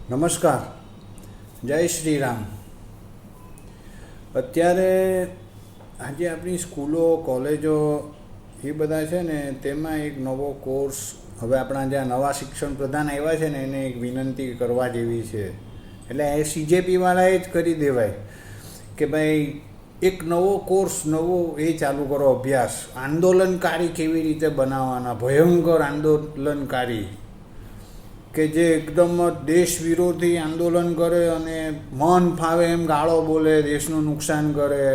નમસ્કાર, જય શ્રી રામ. અત્યારે આજે આપણી સ્કૂલો કોલેજો એ બધા છે ને તેમાં એક નવો કોર્સ હવે આપણા જ્યાં નવા શિક્ષણ પ્રધાન આવ્યા છે ને એને એક વિનંતી કરવા જેવી છે. એટલે એ CJPવાળાએ જ કરી દેવાય કે ભાઈ એક નવો કોર્સ નવો એ ચાલુ કરો અભ્યાસ, આંદોલનકારી કેવી રીતે બનાવવાના, ભયંકર આંદોલનકારી કે જે એકદમ દેશ વિરોધી આંદોલન કરે અને મન ફાવે એમ ગાળો બોલે, દેશનું નુકસાન કરે,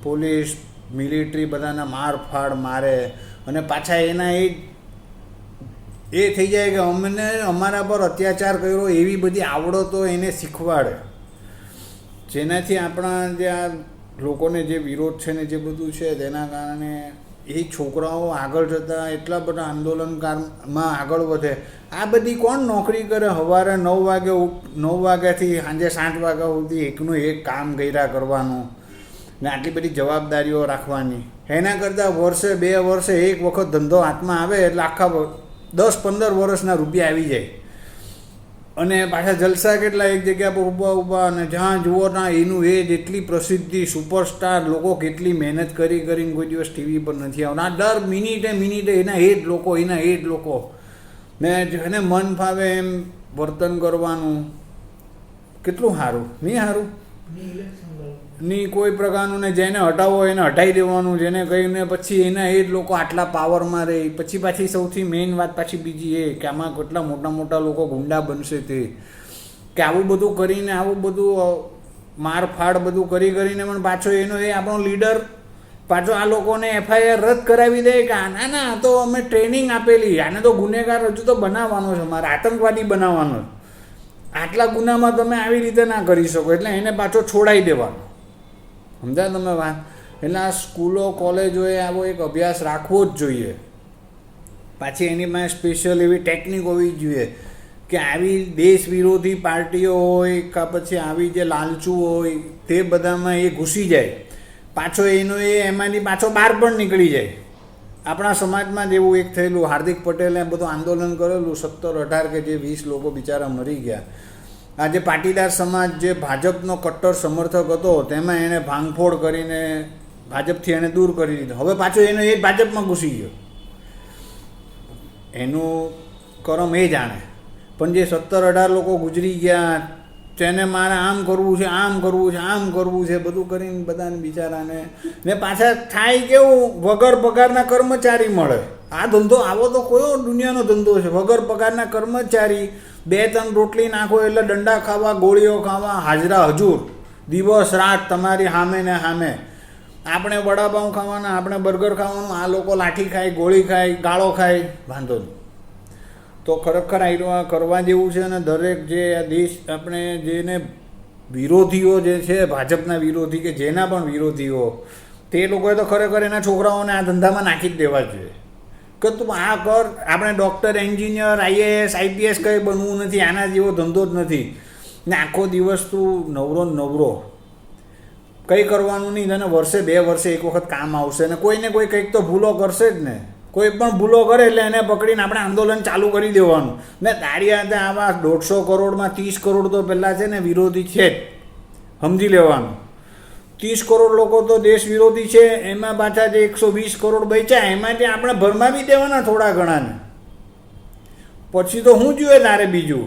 પોલીસ મિલિટરી બધાના મારફાડ મારે અને પાછા એના એ થઈ જાય કે અમને અમારા પર અત્યાચાર કર્યો એવી બધી આવડતો એને શીખવાડે, જેનાથી આપણા જે આ લોકોને જે વિરોધ છે ને જે બધું છે તેના કારણે એ છોકરાઓ આગળ જતાં એટલા બધા આંદોલનકારમાં આગળ વધે. આ બધી કોણ નોકરી કરે? સવારે 9 વાગ્યાથી સાંજે 7 વાગ્યા સુધી એકનું એક કામ કર્યા કરવાનું ને આટલી બધી જવાબદારીઓ રાખવાની. એના કરતાં વર્ષે 2 વર્ષે એક વખત ધંધો હાથમાં આવે એટલે આખા 10-15 વર્ષના રૂપિયા આવી જાય અને પાછા જલસા કેટલા એક જગ્યા પર ઊભા અને જ્યાં જુઓ ત્યાં એનું એ જ એટલી પ્રસિદ્ધિ, સુપરસ્ટાર, લોકો કેટલી મહેનત કરીને કોઈ દિવસ ટીવી પર નથી આવતા. દર મિનિટે એના એ જ લોકો ને જેને મન ફાવે એમ વર્તન કરવાનું. કેટલું સારું? નહીં સારું? નહીં કોઈ પ્રકારનું ને જેને હટાવો એને હટાવી દેવાનું, જેને કહીને પછી એના એ જ લોકો આટલા પાવરમાં રહે. પાછી સૌથી મેઇન વાત પાછી બીજી એ કે આમાં કેટલા મોટા લોકો ગુંડા બનશે તે કે આવું બધું કરીને આવું બધું મારફાડ બધું કરીને પણ પાછો એનો એ આપણો લીડર પાછો આ લોકોને FIR રદ કરાવી દે કે ના તો અમે ટ્રેનિંગ આપેલી, આને તો ગુનેગાર હજુ તો બનાવવાનો છે, મારે આતંકવાદી બનાવવાનો, આટલા ગુનામાં તમે આવી રીતે ના કરી શકો, એટલે એને પાછો છોડાવી દેવાનો. સમજા તમે વાત? એટલે આ સ્કૂલો કોલેજોએ આવો એક અભ્યાસ રાખવો જ જોઈએ. પાછી એની પાસે સ્પેશિયલ એવી ટેકનિક હોવી જોઈએ કે આવી દેશ વિરોધી પાર્ટીઓ હોય કે પછી આવી જે લાલચુ હોય તે બધામાં એ ઘૂસી જાય, પાછો એમાંથી પાછો બહાર પણ નીકળી જાય. આપણા સમાજમાં જ એવું એક થયેલું, હાર્દિક પટેલે બધું આંદોલન કરેલું 17-18 કે જે 20 લોકો બિચારા મરી ગયા. આજે પાટીદાર સમાજ જે ભાજપનો કટ્ટર સમર્થક હતો તેમાં એણે ભાંગફોડ કરીને ભાજપથી એને દૂર કરી દીધો. હવે પાછો એ ભાજપમાં ઘૂસી ગયો. એનું કરમ એ જાણે. પણ જે 17-18 લોકો ગુજરી ગયા તેને મારે આમ કરવું છે બધું કરીને બધાને બિચારાને ને પાછા થાય કેવું, વગર પગારના કર્મચારી મળે. આ ધંધો આવો તો કયો દુનિયાનો ધંધો છે? વગર પગારના કર્મચારી, 2-3 રોટલી નાખો એટલે દંડા ખાવા, ગોળીઓ ખાવા, હાજરા હજુર, દિવસ રાત તમારી સામે ને સામે. આપણે વડાપાઉં ખાવાના, આપણે બર્ગર ખાવાનું, આ લોકો લાઠી ખાય, ગોળી ખાય, ગાળો ખાય, વાંધો નહીં. તો ખરેખર આ કરવા જેવું છે. અને દરેક જે આ દેશ આપણે જેને વિરોધીઓ જે છે ભાજપના વિરોધી કે જેના પણ વિરોધીઓ, તે લોકોએ તો ખરેખર એના છોકરાઓને આ ધંધામાં નાખી જ દેવા જોઈએ કે તું આ કર. આપણે ડૉક્ટર, એન્જિનિયર, IAS, IPS કંઈ બનવું નથી, આના જેવો ધંધો જ નથી ને આખો દિવસ તું નવરો કંઈ કરવાનું નહીં. તને વર્ષે 2 વર્ષે એક વખત કામ આવશે ને કોઈને કોઈ કંઈક તો ભૂલો કરશે જ ને. કોઈ પણ ભૂલો કરે એટલે એને પકડીને આપણે આંદોલન ચાલુ કરી દેવાનું ને. તારી હાથે આવા 150 કરોડમાં 30 કરોડ તો પહેલાં છે ને વિરોધી છે જ, સમજી લેવાનું. 30 કરોડ લોકો તો દેશ વિરોધી છે, એમાં પાછા જે 120 કરોડ બચ્યા એમાંથી આપણે ભરમાવી દેવાના થોડા ઘણાને. પછી તો શું જોઈએ તારે બીજું?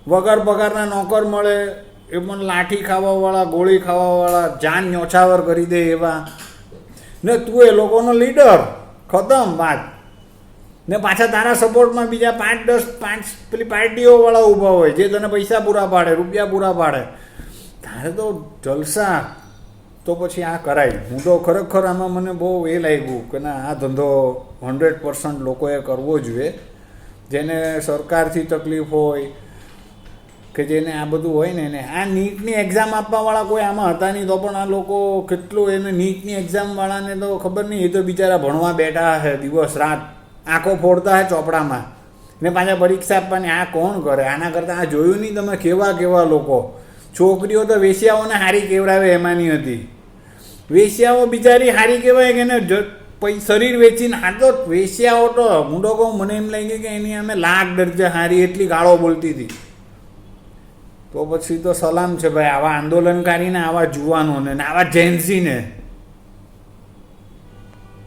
વગર પગારના નોકર મળે, એ પણ લાઠી ખાવાવાળા, ગોળી ખાવાવાળા, જાન ન્યોછાવર કરી દે એવા ને તું એ લોકોનો લીડર. ખતમ વાત. ને પાછા તારા સપોર્ટમાં બીજા 5 પેલી પાર્ટીઓવાળા ઊભા હોય જે તને પૈસા પૂરા પાડે, રૂપિયા પૂરા પાડે. તારે તો જલસા. તો પછી આ કરાય. હું તો ખરેખર આમાં મને બહુ એ લાગ્યું કે ના, આ ધંધો 100% લોકોએ કરવો જોઈએ. જેને સરકારથી તકલીફ હોય કે જેને આ બધું હોય ને એને આ નીટની એક્ઝામ આપવાવાળા કોઈ આમાં હતા નહીં, તો પણ આ લોકો કેટલું એને નીટની એક્ઝામવાળાને તો ખબર નહીં, એ તો બિચારા ભણવા બેઠા છે દિવસ રાત, આંખો ફોડતા છે ચોપડામાં ને પાછા પરીક્ષા આપવાની. આ કોણ કરે? આના કરતાં આ જોયું નહીં તમે કેવા લોકો? છોકરીઓ તો વેશ્યાઓને હારી કેવડાવે એમાંની હતી. વેશ્યાઓ બિચારી હારી કહેવાય કે એને શરીર વેચીને. આ તો વેશ્યાઓ તો મૂંડો કહું, મને એમ લાગી કે એની અમે લાખ દરજ્જા હારી એટલી ગાળો બોલતી હતી તો પછી તો સલામ છે ભાઈ આવા આંદોલનકારીને, આવા જુવાનોને ને આવા જેન્સીને.